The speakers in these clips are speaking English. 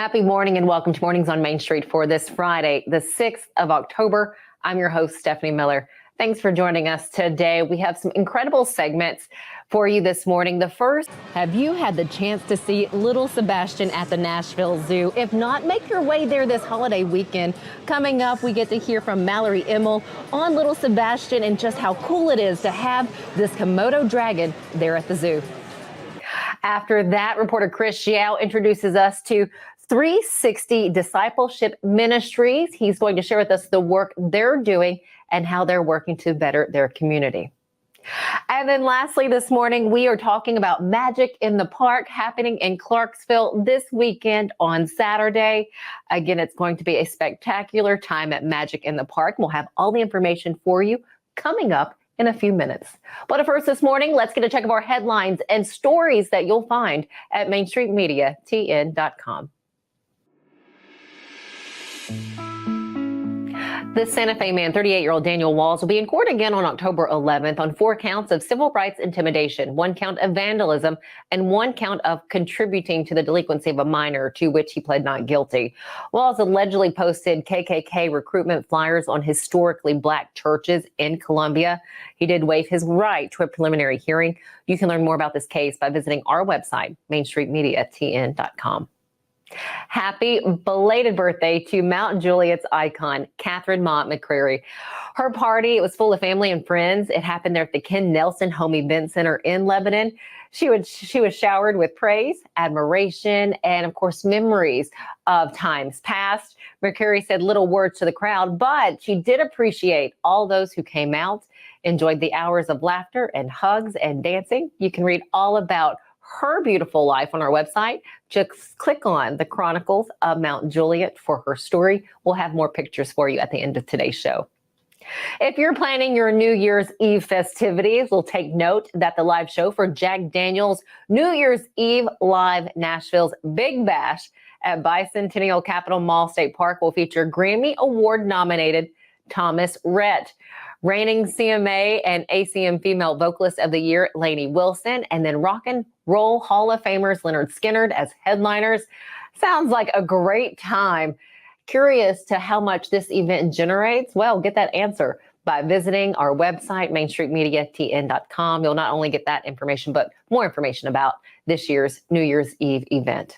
Happy morning and welcome to Mornings on Main Street for this Friday, the 6th of October. I'm your host, Stefanie Miller. Thanks for joining us today. We have some incredible segments for you this morning. The first, have you had the chance to see little Sebastian at the Nashville Zoo? If not, make your way there this holiday weekend. Coming up, we get to hear from Mallory Immel on little Sebastian and just how cool it is to have this Komodo Dragon there at the zoo. After that, reporter Chris Xiao introduces us to 360 Discipleship Ministries. He's going to share with us the work they're doing and how they're working to better their community. And then lastly, this morning, we are talking about Magic in the Park happening in Clarksville this weekend on Saturday. Again, it's going to be a spectacular time at Magic in the Park. We'll have all the information for you coming up in a few minutes. But first this morning, let's get a check of our headlines and stories that you'll find at MainStreetMediaTN.com. The Santa Fe man, 38-year-old Daniel Walls, will be in court again on October 11th on 4 counts of civil rights intimidation, 1 count of vandalism, and 1 count of contributing to the delinquency of a minor, to which he pled not guilty. Walls allegedly posted KKK recruitment flyers on historically black churches in Columbia. He did waive his right to a preliminary hearing. You can learn more about this case by visiting our website, MainStreetMediaTN.com. Happy belated birthday to Mount Juliet's icon, Catherine Mott McCrary. Her party, it was full of family and friends. It happened there at the Ken Nelson Home Event Center in Lebanon. She was showered with praise, admiration, and of course, memories of times past. McCrary said little words to the crowd, but she did appreciate all those who came out, enjoyed the hours of laughter and hugs and dancing. You can read all about her beautiful life on our website. Just click on the Chronicles of Mount Juliet for her story. We'll have more pictures for you at the end of today's show. If you're planning your New Year's Eve festivities, we'll take note that the live show for Jack Daniel's New Year's Eve Live Nashville's Big Bash at Bicentennial Capitol Mall State Park will feature Grammy Award nominated Thomas Rhett, reigning CMA and ACM Female Vocalist of the Year, Lainey Wilson, and then Rock and Roll Hall of Famers Leonard Skinner as headliners. Sounds like a great time. Curious to how much this event generates? Well, get that answer by visiting our website, MainStreetMediaTN.com. You'll not only get that information, but more information about this year's New Year's Eve event.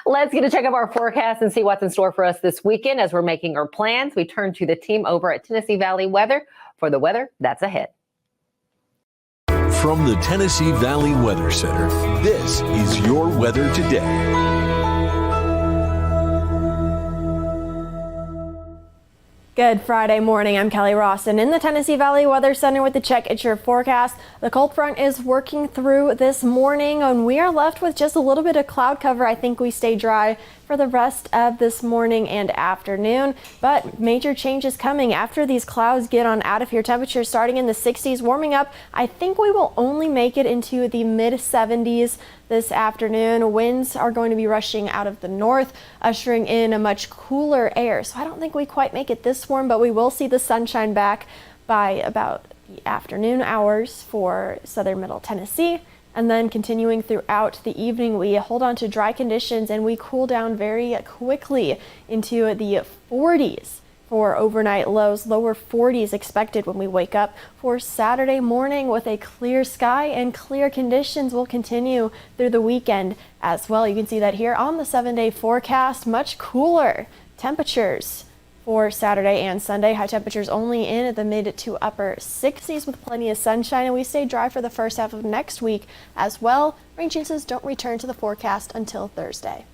Let's get a check of our forecast and see what's in store for us this weekend. As we're making our plans, we turn to the team over at Tennessee Valley Weather for the weather that's ahead. From the Tennessee Valley Weather Center, this is your weather today. Good Friday morning. I'm Kelly Ross, and in the Tennessee Valley Weather Center with the check at your forecast. The cold front is working through this morning, and we are left with just a little bit of cloud cover. I think we stay dry for the rest of this morning and afternoon, but major changes coming after these clouds get on out of here. Temperatures starting in the 60s, warming up. I think we will only make it into the mid 70s this afternoon. Winds are going to be rushing out of the north, ushering in a much cooler air. So I don't think we quite make it this warm, but we will see the sunshine back by about the afternoon hours for southern middle Tennessee. And then continuing throughout the evening, we hold on to dry conditions and we cool down very quickly into the 40s for overnight lows. Lower 40s expected when we wake up for Saturday morning with a clear sky, and clear conditions will continue through the weekend as well. You can see that here on the 7-day forecast. Much cooler temperatures for Saturday and Sunday. High temperatures only in the mid to upper 60s with plenty of sunshine, and we stay dry for the first half of next week as well. Rain chances don't return to the forecast until Thursday.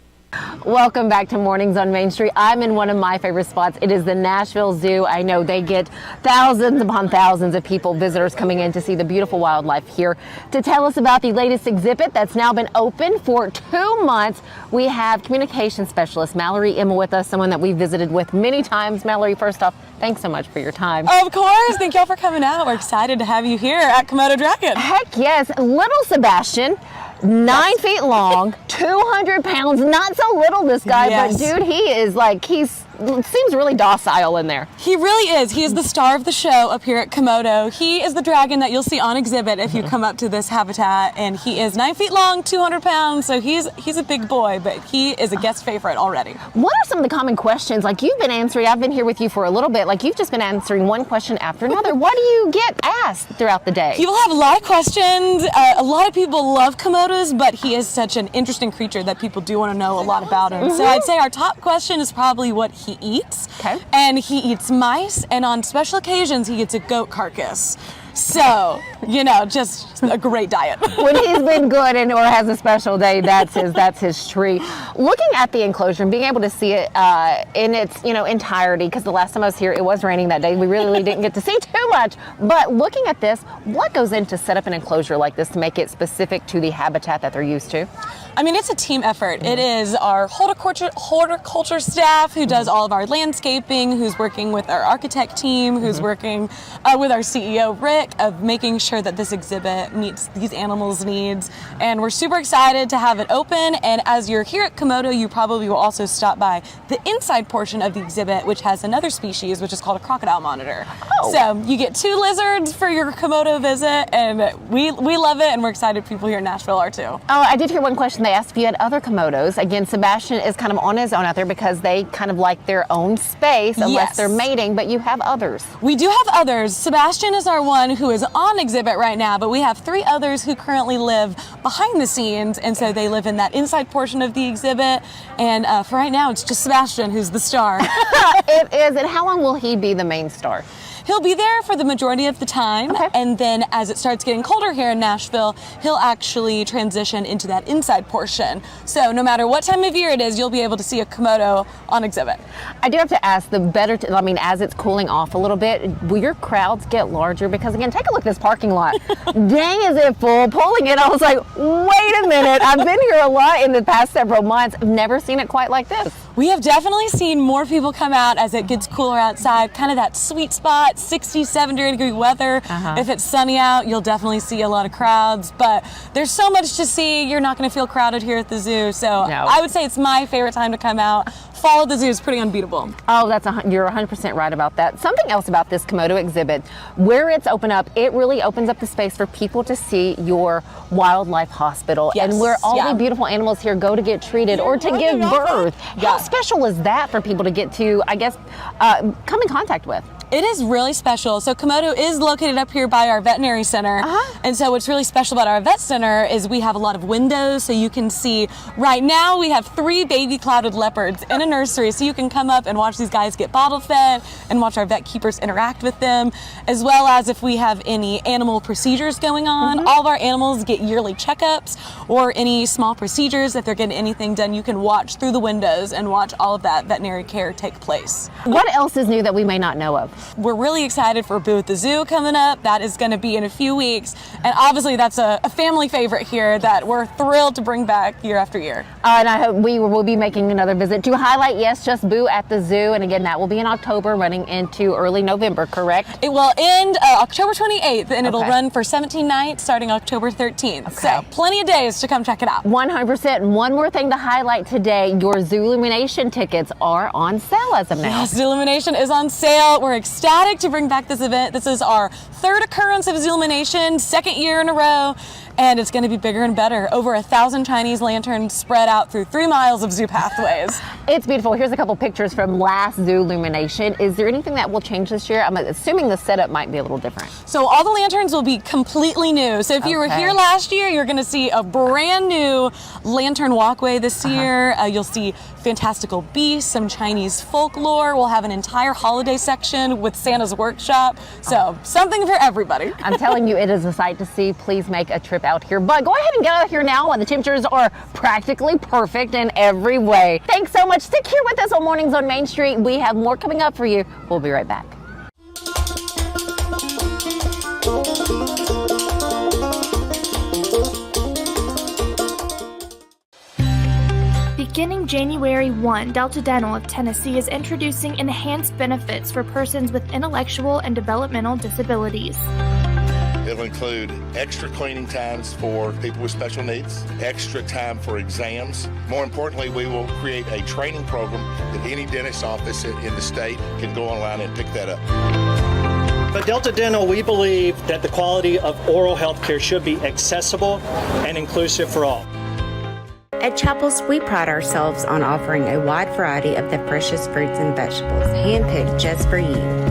Welcome back to Mornings on Main Street. I'm in one of my favorite spots. It is the Nashville Zoo. I know they get thousands upon thousands of people, visitors coming in to see the beautiful wildlife here. To tell us about the latest exhibit that's now been open for 2 months, we have communication specialist Mallory Immel with us, someone that we visited with many times. Mallory, first off, thanks so much for your time. Of course. Thank y'all for coming out. We're excited to have you here at Komodo Dragon. Heck yes. Little Sebastian, 9 feet long, 200 pounds, not so little this guy, Yes. but dude, he is like, he's seems really docile in there. He really is. He is the star of the show up here at Komodo. He is the dragon that you'll see on exhibit if you come up to this habitat, and he is 9 feet long, 200 pounds, so he's a big boy, but he is a guest favorite already. What are some of the common questions? Like you've been answering, I've been here with you for a little bit, like you've just been answering one question after another. What do you get asked throughout the day? People have a lot of questions. A lot of people love Komodos, but he is such an interesting creature that people do want to know a lot about him. So I'd say our top question is probably what he eats. Okay. And he eats mice, and on special occasions he eats a goat carcass. So, just a great diet. When he's been good or has a special day, that's his treat. Looking at the enclosure and being able to see it in its entirety, because the last time I was here, it was raining that day. We really didn't get to see too much. But looking at this, what goes into set up an enclosure like this to make it specific to the habitat that they're used to? I mean, it's a team effort. It is our horticulture staff who does all of our landscaping, who's working with our architect team, who's working with our CEO, Rick, of making sure that this exhibit meets these animals' needs. And we're super excited to have it open. And as you're here at Komodo, you probably will also stop by the inside portion of the exhibit, which has another species, which is called a crocodile monitor. Oh. So you get 2 lizards for your Komodo visit, and we love it, and we're excited people here in Nashville are too. Oh, I did hear one question. They asked if you had other Komodos. Again, Sebastian is kind of on his own out there because they kind of like their own space unless they're mating, but you have others. We do have others. Sebastian is our one who is on exhibit right now, but we have 3 others who currently live behind the scenes, and so they live in that inside portion of the exhibit. And for right now, it's just Sebastian who's the star. It is. And how long will he be the main star? He'll be there for the majority of the time, and then as it starts getting colder here in Nashville, he'll actually transition into that inside portion. So no matter what time of year it is, you'll be able to see a Komodo on exhibit. I do have to ask, as it's cooling off a little bit, will your crowds get larger? Because again, take a look at this parking lot. Dang, is it full. Pulling it, I was like, wait a minute. I've been here a lot in the past several months. I've never seen it quite like this. We have definitely seen more people come out as it gets cooler outside, kind of that sweet spot, 60, 70 degree weather. If it's sunny out, you'll definitely see a lot of crowds, but there's so much to see. You're not going to feel crowded here at the zoo. So I would say it's my favorite time to come out. Fall at the zoo is pretty unbeatable. Oh, you're 100% right about that. Something else about this Komodo exhibit, where it's open up, it really opens up the space for people to see your wildlife hospital and where all the beautiful animals here go to get treated or to give birth. How special is that for people to get to, I guess, come in contact with? It is really special. So Komodo is located up here by our veterinary center. And so what's really special about our vet center is we have a lot of windows, so you can see. Right now we have 3 baby clouded leopards in a nursery, so you can come up and watch these guys get bottle fed and watch our vet keepers interact with them, as well as if we have any animal procedures going on. All of our animals get yearly checkups or any small procedures. If they're getting anything done, you can watch through the windows and watch all of that veterinary care take place. What else is new that we may not know of? We're really excited for Boo at the Zoo coming up. That is going to be in a few weeks. And obviously that's a family favorite here that we're thrilled to bring back year after year. And I hope we will be making another visit to highlight, just Boo at the Zoo. And again, that will be in October running into early November, correct? It will end October 28th and it'll run for 17 nights starting October 13th. So plenty of days to come check it out. 100%. And one more thing to highlight today, your Zoolumination tickets are on sale as of now. Yes, Zoolumination is on sale. We're ecstatic to bring back this event. This is our 3rd occurrence of Zoolumination, 2nd year in a row, and it's going to be bigger and better. Over 1,000 Chinese lanterns spread out through 3 miles of zoo pathways. It's beautiful. Here's a couple pictures from last Zoolumination. Is there anything that will change this year? I'm assuming the setup might be a little different. So all the lanterns will be completely new. So if you were here last year, you're going to see a brand new lantern walkway this year. You'll see fantastical beasts, some Chinese folklore. We'll have an entire holiday section with Santa's workshop. So something for everybody. I'm telling you, it is a sight to see. Please make a trip out here. But go ahead and get out here now while the temperatures are practically perfect in every way. Thanks so much. Stick here with us on Mornings on Main Street. We have more coming up for you. We'll be right back. Beginning January 1, Delta Dental of Tennessee is introducing enhanced benefits for persons with intellectual and developmental disabilities. It'll include extra cleaning times for people with special needs, extra time for exams. More importantly, we will create a training program that any dentist office in the state can go online and pick that up. At Delta Dental, we believe that the quality of oral health care should be accessible and inclusive for all. At Chapels, we pride ourselves on offering a wide variety of the freshest fruits and vegetables, handpicked just for you.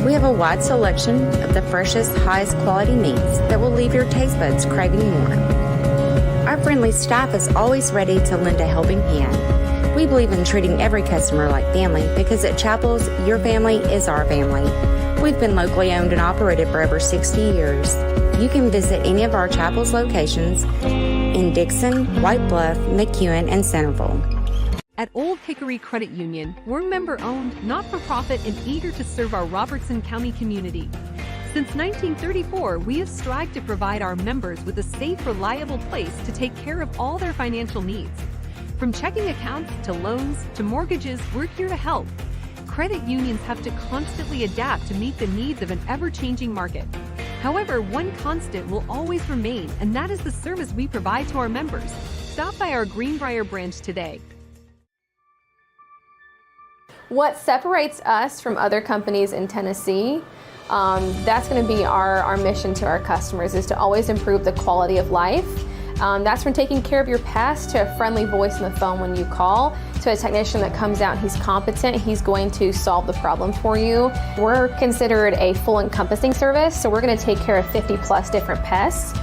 We have a wide selection of the freshest, highest quality meats that will leave your taste buds craving more. Our friendly staff is always ready to lend a helping hand. We believe in treating every customer like family because at Chapels, your family is our family. We've been locally owned and operated for over 60 years. You can visit any of our Chapels locations in Dixon, White Bluff, McEwen, and Centerville. At Old Hickory Credit Union, we're member-owned, not-for-profit, and eager to serve our Robertson County community. Since 1934, we have strived to provide our members with a safe, reliable place to take care of all their financial needs. From checking accounts to loans to mortgages, we're here to help. Credit unions have to constantly adapt to meet the needs of an ever-changing market. However, one constant will always remain, and that is the service we provide to our members. Stop by our Greenbrier branch today. What separates us from other companies in Tennessee, that's going to be our mission to our customers, is to always improve the quality of life. That's from taking care of your pets to a friendly voice on the phone when you call, to a technician that comes out, he's competent, he's going to solve the problem for you. We're considered a full encompassing service, so we're going to take care of 50 plus different pests,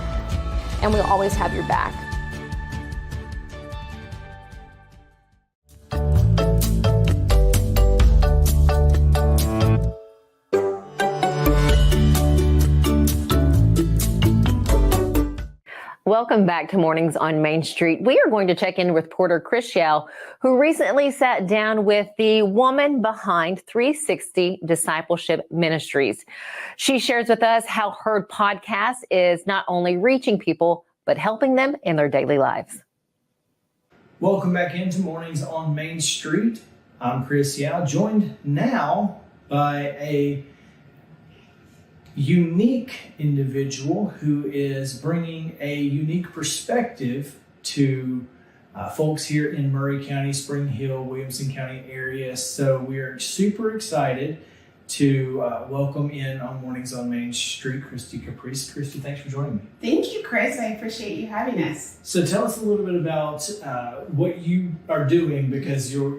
and we'll always have your back. Welcome back to Mornings on Main Street. We are going to check in with reporter Chris Yell, who recently sat down with the woman behind 360 Discipleship Ministries. She shares with us how her podcast is not only reaching people, but helping them in their daily lives. Welcome back into Mornings on Main Street. I'm Chris Yao, joined now by a unique individual who is bringing a unique perspective to folks here in Murray County, Spring Hill, Williamson County area. So we are super excited to welcome in on Mornings on Main Street, Christy Caprine. Christy, thanks for joining me. Thank you, Chris. I appreciate you having us. So tell us a little bit about what you are doing, because your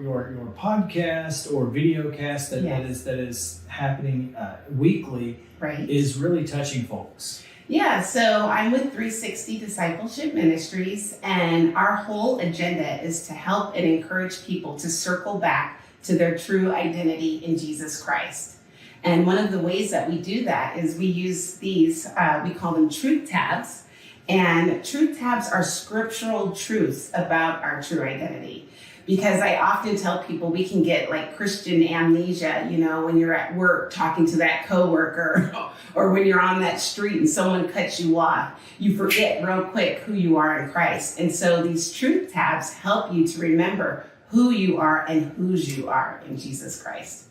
podcast or video cast that is happening weekly, right, is really touching folks. Yeah, so I'm with 360 Discipleship Ministries, and our whole agenda is to help and encourage people to circle back to their true identity in Jesus Christ. And one of the ways that we do that is we use these, we call them truth tabs. And truth tabs are scriptural truths about our true identity. Because I often tell people we can get like Christian amnesia, you know, when you're at work talking to that coworker, or when you're on that street and someone cuts you off, you forget real quick who you are in Christ. And so these truth tabs help you to remember who you are and whose you are in Jesus Christ.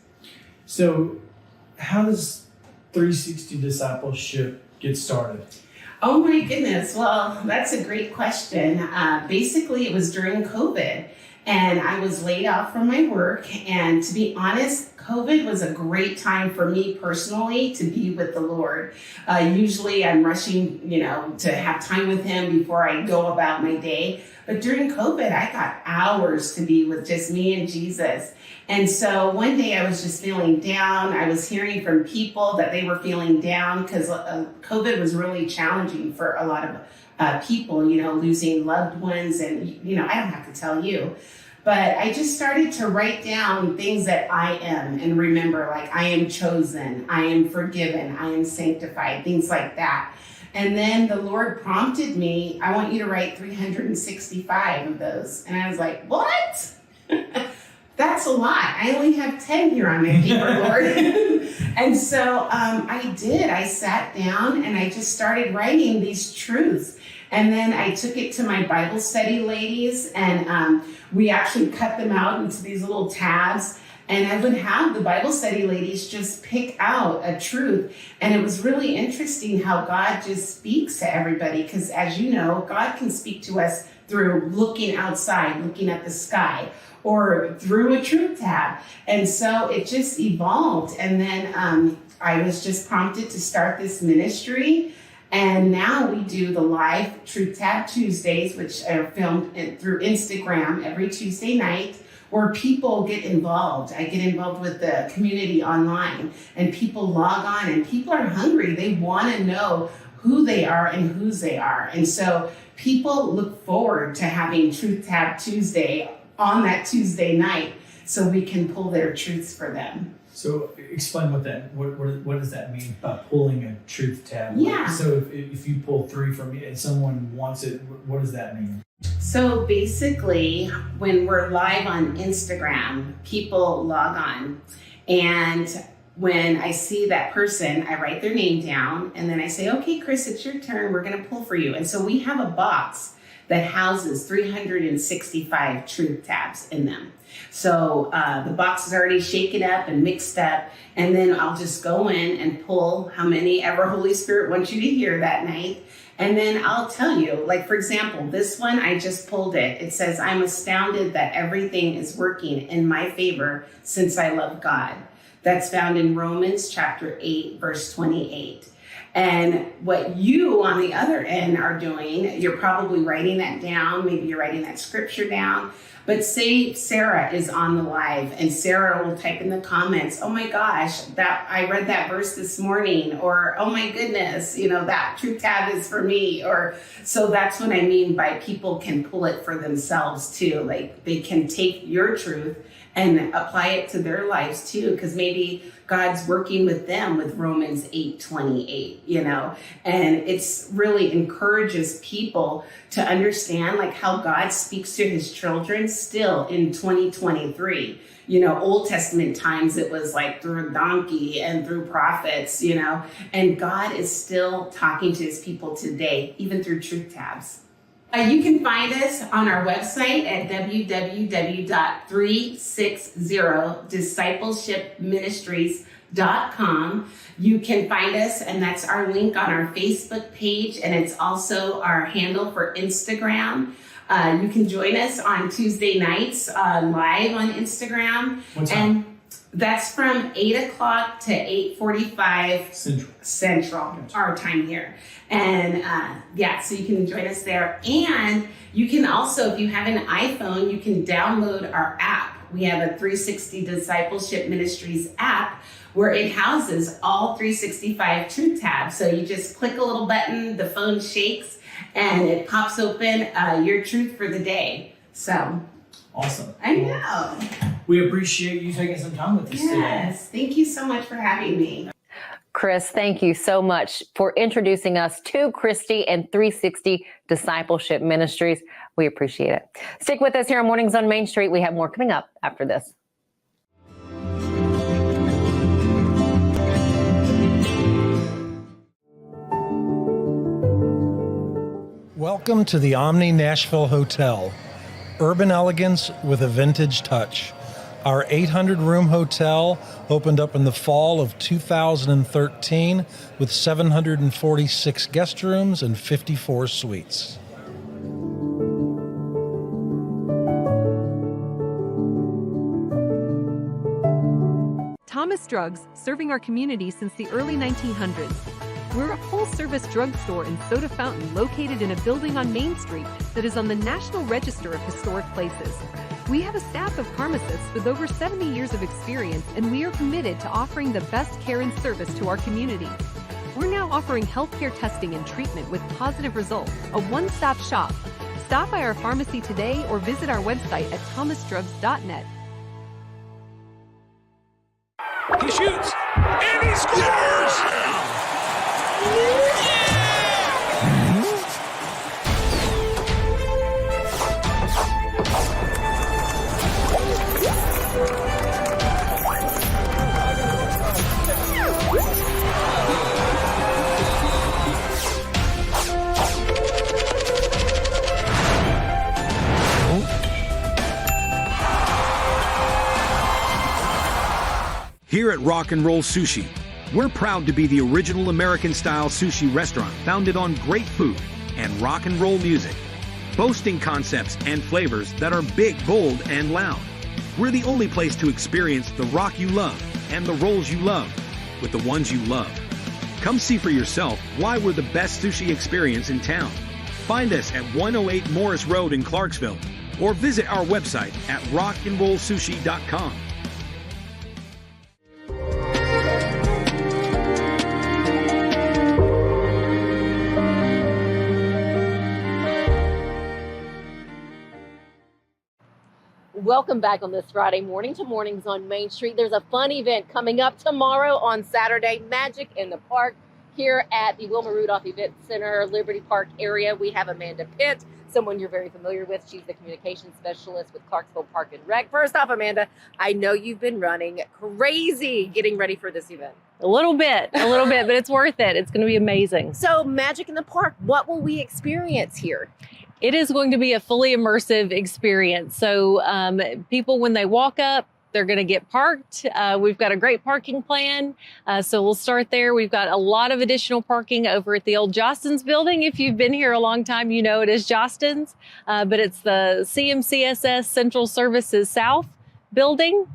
So how does 360 Discipleship get started? Oh my goodness. Well, that's a great question. Basically, it was during COVID. And I was laid off from my work. And to be honest, COVID was a great time for me personally to be with the Lord. Usually I'm rushing, to have time with him before I go about my day. But during COVID, I got hours to be with just me and Jesus. And so one day I was just feeling down. I was hearing from people that they were feeling down because COVID was really challenging for a lot of people, losing loved ones. And, I don't have to tell you. But I just started to write down things that I am and remember, like I am chosen, I am forgiven, I am sanctified, things like that. And then the Lord prompted me, I want you to write 365 of those. And I was like, what? That's a lot. I only have 10 here on my paper, Lord. And so I did. I sat down and I just started writing these truths. And then I took it to my Bible study ladies, and we actually cut them out into these little tabs. And I would have the Bible study ladies just pick out a truth. And it was really interesting how God just speaks to everybody. Because as you know, God can speak to us through looking outside, looking at the sky, or through a truth tab. And so it just evolved. And then I was just prompted to start this ministry. And now we do the live Truth Tab Tuesdays, which are filmed through Instagram every Tuesday night, where people get involved. I get involved with the community online, and people log on, and people are hungry. They want to know who they are and whose they are. And so people look forward to having Truth Tab Tuesday on that Tuesday night so we can pull their truths for them. So explain what does that mean by pulling a truth tab? Yeah. So if you pull 3 from me and someone wants it, what does that mean? So basically, when we're live on Instagram, people log on, and when I see that person, I write their name down, and then I say, okay, Chris, it's your turn. We're going to pull for you. And so we have a box that houses 365 truth tabs in them. So the box is already shaken up and mixed up, and then I'll just go in and pull how many ever Holy Spirit wants you to hear that night. And then I'll tell you, like, for example, this one, I just pulled it. It says, I'm astounded that everything is working in my favor since I love God. That's found in Romans chapter 8, verse 28. And what you on the other end are doing, you're probably writing that down. Maybe you're writing that scripture down. But say Sarah is on the live, and Sarah will type in the comments, oh my gosh, that I read that verse this morning, or oh my goodness, that truth tab is for me. Or so that's what I mean by people can pull it for themselves too. Like they can take your truth and apply it to their lives too, because maybe God's working with them with Romans 8:28, and it's really encourages people to understand like how God speaks to his children still in 2023. Old Testament times, it was like through a donkey and through prophets, and God is still talking to his people today, even through truth tabs. You can find us on our website at www.360discipleshipministries.com. You can find us, and that's our link on our Facebook page, and it's also our handle for Instagram. You can join us on Tuesday nights live on Instagram. What time? And that's from 8 o'clock to 8:45 Central, our time here. And so you can join us there. And you can also, if you have an iPhone, you can download our app. We have a 360 Discipleship Ministries app where it houses all 365 truth tabs. So you just click a little button, the phone shakes, and it pops open your truth for the day. So awesome. I know. We appreciate you taking some time with us today. Yes, thank you so much for having me. Chris, thank you so much for introducing us to Christy and 360 Discipleship Ministries. We appreciate it. Stick with us here on Mornings on Main Street. We have more coming up after this. Welcome to the Omni Nashville Hotel. Urban elegance with a vintage touch. Our 800-room hotel opened up in the fall of 2013 with 746 guest rooms and 54 suites. Thomas Drugs, serving our community since the early 1900s. We're a full-service drugstore and soda fountain located in a building on Main Street that is on the National Register of Historic Places. We have a staff of pharmacists with over 70 years of experience, and we are committed to offering the best care and service to our community. We're now offering healthcare testing and treatment with positive results, a one-stop shop. Stop by our pharmacy today or visit our website at thomasdrugs.net. He shoots, and he scores! Here at Rock and Roll Sushi, we're proud to be the original American-style sushi restaurant founded on great food and rock and roll music, boasting concepts and flavors that are big, bold, and loud. We're the only place to experience the rock you love and the rolls you love with the ones you love. Come see for yourself why we're the best sushi experience in town. Find us at 108 Morris Road in Clarksville or visit our website at rockandrollsushi.com. Welcome back on this Friday morning to Mornings on Main Street. There's a fun event coming up tomorrow on Saturday, Magic in the Park, here at the Wilma Rudolph Event Center, Liberty Park area. We have Amanda Pitt, someone you're very familiar with. She's the communications specialist with Clarksville Park and Rec. First off, Amanda, I know you've been running crazy getting ready for this event. A little bit, but it's worth it. It's going to be amazing. So Magic in the Park, what will we experience here? It is going to be a fully immersive experience. So people, when they walk up, they're going to get parked. We've got a great parking plan. So we'll start there. We've got a lot of additional parking over at the old Jostens building. If you've been here a long time, you know it is Jostens, but it's the CMCSS Central Services South building.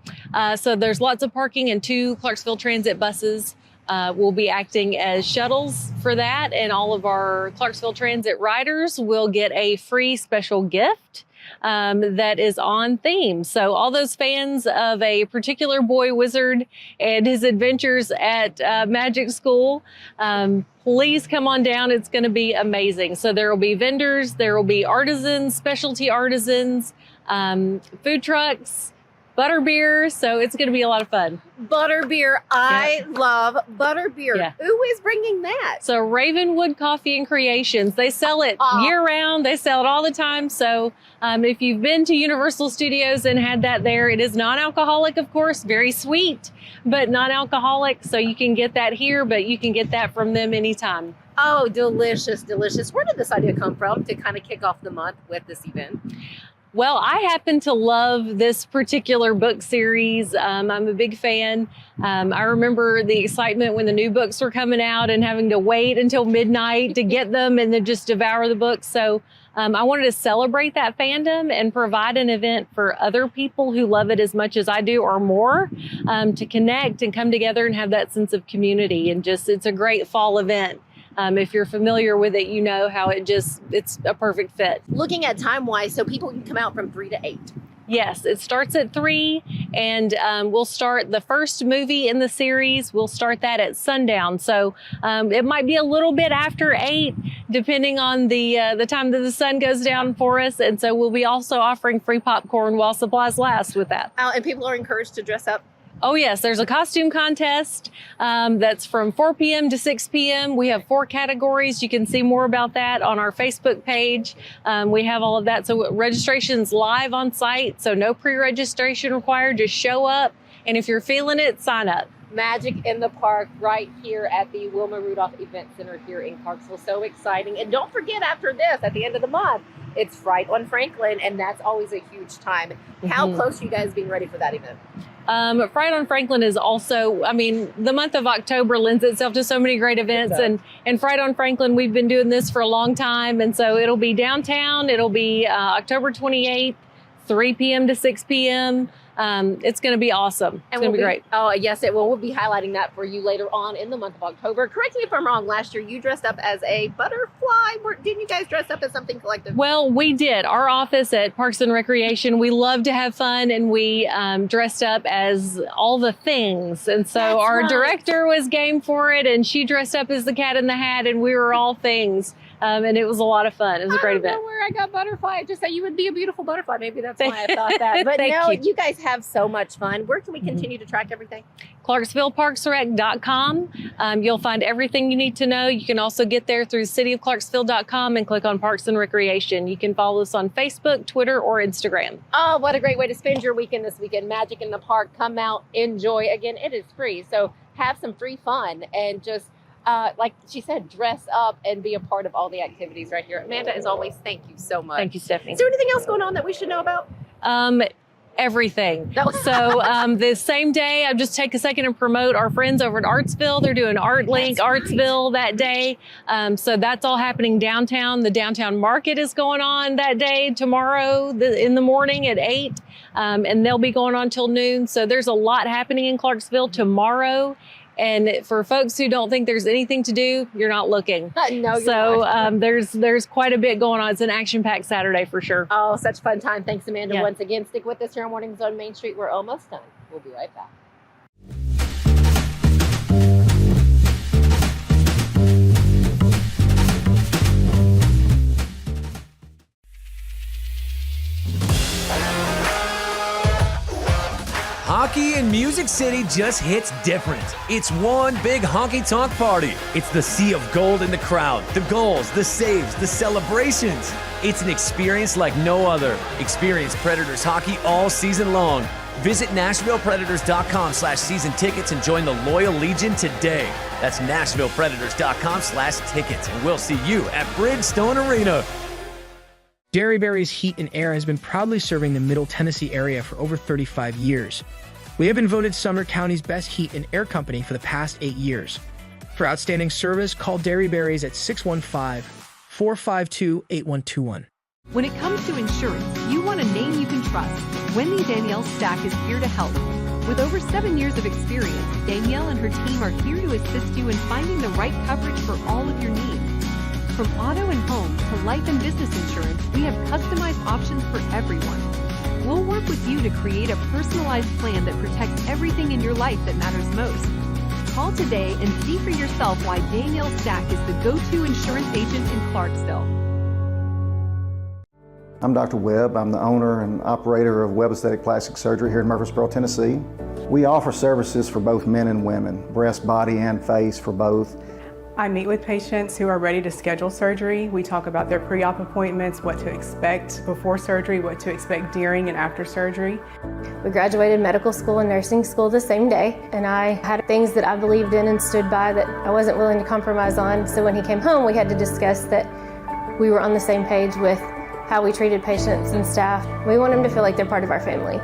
So there's lots of parking, and 2 Clarksville Transit buses will be acting as shuttles for that. And all of our Clarksville Transit riders will get a free special gift that is on theme. So all those fans of a particular boy wizard and his adventures at Magic School, please come on down. It's going to be amazing. So there will be vendors, there will be artisans, specialty artisans, food trucks, butterbeer, so it's going to be a lot of fun. Butterbeer. I love butterbeer. Yeah. Who is bringing that? So Ravenwood Coffee and Creations, they sell it year-round. They sell it all the time. So if you've been to Universal Studios and had that there, it is non-alcoholic, of course, very sweet, but non-alcoholic. So you can get that here, but you can get that from them anytime. Oh, delicious, delicious. Where did this idea come from to kind of kick off the month with this event? Well, I happen to love this particular book series. I'm a big fan. I remember the excitement when the new books were coming out and having to wait until midnight to get them and then just devour the books. So I wanted to celebrate that fandom and provide an event for other people who love it as much as I do or more, to connect and come together and have that sense of community. And just, it's a great fall event. If you're familiar with it, you know how it's a perfect fit. Looking at time-wise, so people can come out from 3 to 8. Yes, it starts at 3, and we'll start the first movie in the series. We'll start that at sundown. So it might be a little bit after 8, depending on the time that the sun goes down for us. And so we'll be also offering free popcorn while supplies last with that. And people are encouraged to dress up. Oh, yes. There's a costume contest that's from 4 p.m. to 6 p.m. We have 4 categories. You can see more about that on our Facebook page. We have all of that. So registration's live on site. So no pre-registration required. Just show up. And if you're feeling it, sign up. Magic in the Park right here at the Wilma Rudolph Event Center here in Clarksville. So exciting. And don't forget, after this, at the end of the month, it's Fright on Franklin, and that's always a huge time. How close are you guys being ready for that event? Fright on Franklin is also, the month of October lends itself to so many great events, and Fright on Franklin, we've been doing this for a long time, and so it'll be downtown. It'll be October 28th, 3 p.m. to 6 p.m. It's going to be awesome. It's going to be great. Oh, yes, it will. We'll be highlighting that for you later on in the month of October. Correct me if I'm wrong. Last year, you dressed up as a butterfly. Didn't you guys dress up as something collective? Well, we did. Our office at Parks and Recreation, we love to have fun, and we dressed up as all the things. And so our director was game for it, and she dressed up as the Cat in the Hat, and we were all things. And it was a lot of fun. It was a great event. I don't know where I got butterfly. I just said you would be a beautiful butterfly. Maybe that's why I thought that. But no, you guys have so much fun. Where can we continue to track everything? ClarksvilleParksRec.com. You'll find everything you need to know. You can also get there through cityofclarksville.com and click on Parks and Recreation. You can follow us on Facebook, Twitter, or Instagram. Oh, what a great way to spend your weekend this weekend. Magic in the Park. Come out, enjoy. Again, it is free. So have some free fun and just like she said, dress up and be a part of all the activities right here. Amanda, as always, thank you so much. Thank you, Stephanie. Is there anything else going on that we should know about? everything. So the same day, I just take a second and promote our friends over at Artsville. They're doing Art Link Artsville that day. So that's all happening downtown. The downtown market is going on that day, tomorrow in the morning at 8. And they'll be going on till noon. So there's a lot happening in Clarksville tomorrow. And for folks who don't think there's anything to do, you're not looking. No, so there's quite a bit going on. It's an action-packed Saturday for sure. Oh, such fun time. Thanks, Amanda. Yeah. Once again, stick with us here on Mornings on Main Street. We're almost done. We'll be right back. Hockey in Music City just hits different. It's one big honky-tonk party. It's the sea of gold in the crowd, the goals, the saves, the celebrations. It's an experience like no other. Experience Predators hockey all season long. Visit NashvillePredators.com/season tickets and join the Loyal Legion today. That's NashvillePredators.com/tickets, and we'll see you at Bridgestone Arena. Dairy Berry's Heat and Air has been proudly serving the Middle Tennessee area for over 35 years. We have been voted Sumner County's best heat and air company for the past 8 years. For outstanding service, call Dairy Berry's at 615-452-8121. When it comes to insurance, you want a name you can trust. Wendy Danielle Stack is here to help. With over 7 years of experience, Danielle and her team are here to assist you in finding the right coverage for all of your needs. From auto and home to life and business insurance, we have customized options for everyone. We'll work with you to create a personalized plan that protects everything in your life that matters most. Call today and see for yourself why Danielle Stack is the go-to insurance agent in Clarksville. I'm Dr. Webb. I'm the owner and operator of Webb Aesthetic Plastic Surgery here in Murfreesboro, Tennessee. We offer services for both men and women, breast, body, and face for both. I meet with patients who are ready to schedule surgery. We talk about their pre-op appointments, what to expect before surgery, what to expect during and after surgery. We graduated medical school and nursing school the same day, and I had things that I believed in and stood by that I wasn't willing to compromise on. So when he came home, we had to discuss that we were on the same page with how we treated patients and staff. We want them to feel like they're part of our family.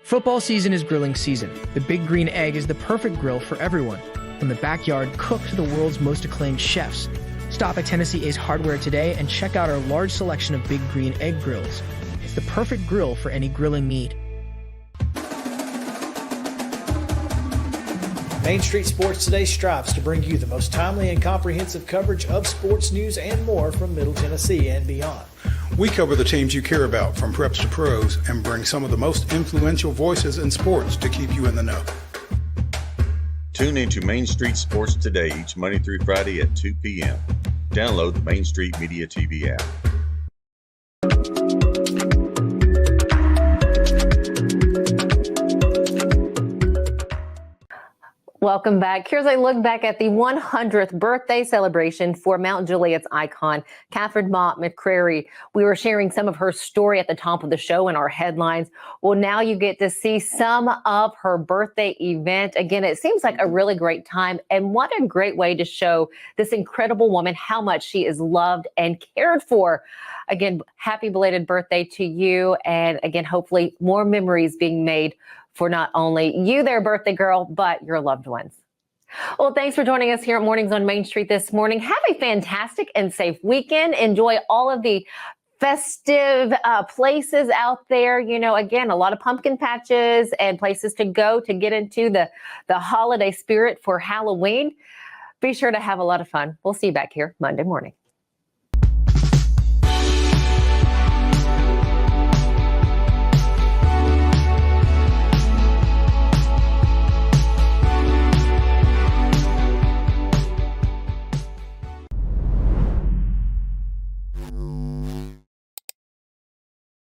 Football season is grilling season. The Big Green Egg is the perfect grill for everyone. From the backyard cook to the world's most acclaimed chefs. Stop at Tennessee Ace Hardware today and check out our large selection of Big Green Egg grills. It's the perfect grill for any grilling need. Main Street Sports Today strives to bring you the most timely and comprehensive coverage of sports news and more from Middle Tennessee and beyond. We cover the teams you care about from preps to pros and bring some of the most influential voices in sports to keep you in the know. Tune into Main Street Sports Today each Monday through Friday at 2 p.m. Download the Main Street Media TV app. Welcome back. Here's a look back at the 100th birthday celebration for Mount Juliet's icon, Catherine Mott McCrary. We were sharing some of her story at the top of the show in our headlines. Well, now you get to see some of her birthday event. Again, it seems like a really great time. And what a great way to show this incredible woman how much she is loved and cared for. Again, happy belated birthday to you. And again, hopefully more memories being made for not only you, their birthday girl, but your loved ones. Well, thanks for joining us here at Mornings on Main Street this morning. Have a fantastic and safe weekend. Enjoy all of the festive places out there. You know, again, a lot of pumpkin patches and places to go to get into the holiday spirit for Halloween. Be sure to have a lot of fun. We'll see you back here Monday morning.